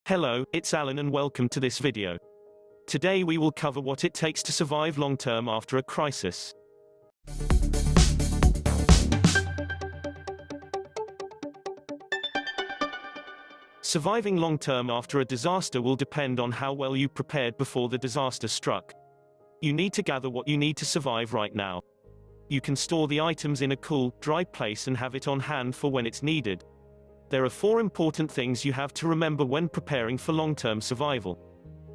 Hello, it's Alan and welcome to this video. Today we will cover what it takes to survive long-term after a crisis. Surviving long-term after a disaster will depend on how well you prepared before the disaster struck. You need to gather what you need to survive right now. You can store the items in a cool, dry place and have it on hand for when it's needed. There are 4 important things you have to remember when preparing for long-term survival.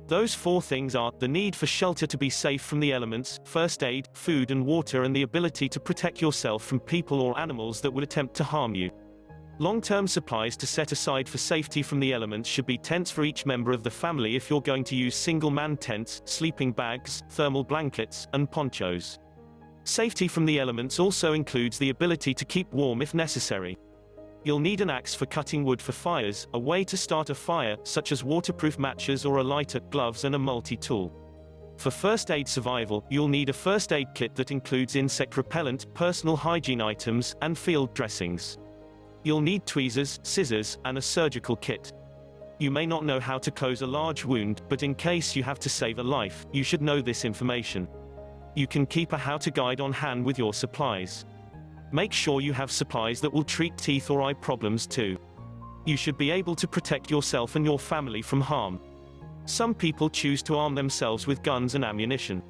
Those 4 things are the need for shelter to be safe from the elements, first aid, food and water, and the ability to protect yourself from people or animals that would attempt to harm you. Long-term supplies to set aside for safety from the elements should be tents for each member of the family if you're going to use single-man tents, sleeping bags, thermal blankets, and ponchos. Safety from the elements also includes the ability to keep warm if necessary. You'll need an axe for cutting wood for fires, a way to start a fire, such as waterproof matches or a lighter, gloves and a multi-tool. For first aid survival, you'll need a first aid kit that includes insect repellent, personal hygiene items, and field dressings. You'll need tweezers, scissors, and a surgical kit. You may not know how to close a large wound, but in case you have to save a life, you should know this information. You can keep a how-to guide on hand with your supplies. Make sure you have supplies that will treat teeth or eye problems too. You should be able to protect yourself and your family from harm. Some people choose to arm themselves with guns and ammunition.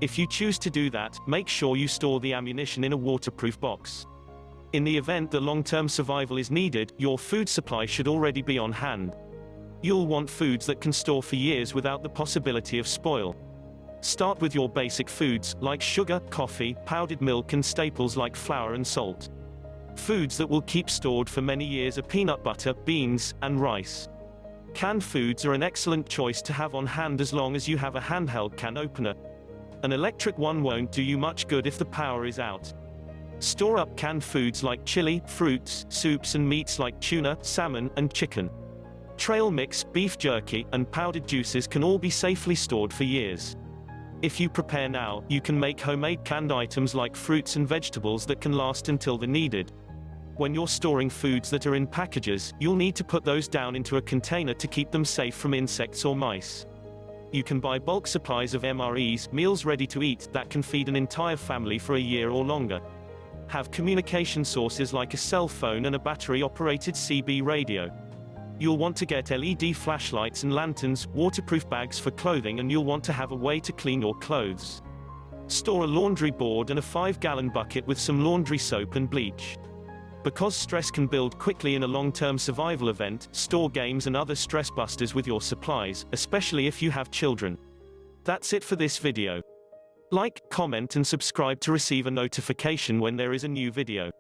If you choose to do that, make sure you store the ammunition in a waterproof box. In the event that long-term survival is needed, your food supply should already be on hand. You'll want foods that can store for years without the possibility of spoil. Start with your basic foods, like sugar, coffee, powdered milk and staples like flour and salt. Foods that will keep stored for many years are peanut butter, beans, and rice. Canned foods are an excellent choice to have on hand as long as you have a handheld can opener. An electric one won't do you much good if the power is out. Store up canned foods like chili, fruits, soups and meats like tuna, salmon, and chicken. Trail mix, beef jerky, and powdered juices can all be safely stored for years. If you prepare now, you can make homemade canned items like fruits and vegetables that can last until they're needed. When you're storing foods that are in packages, you'll need to put those down into a container to keep them safe from insects or mice. You can buy bulk supplies of MREs, meals ready to eat, that can feed an entire family for a year or longer. Have communication sources like a cell phone and a battery-operated CB radio. You'll want to get LED flashlights and lanterns, waterproof bags for clothing, and you'll want to have a way to clean your clothes. Store a laundry board and a 5-gallon bucket with some laundry soap and bleach. Because stress can build quickly in a long-term survival event, store games and other stress busters with your supplies, especially if you have children. That's it for this video. Like, comment and subscribe to receive a notification when there is a new video.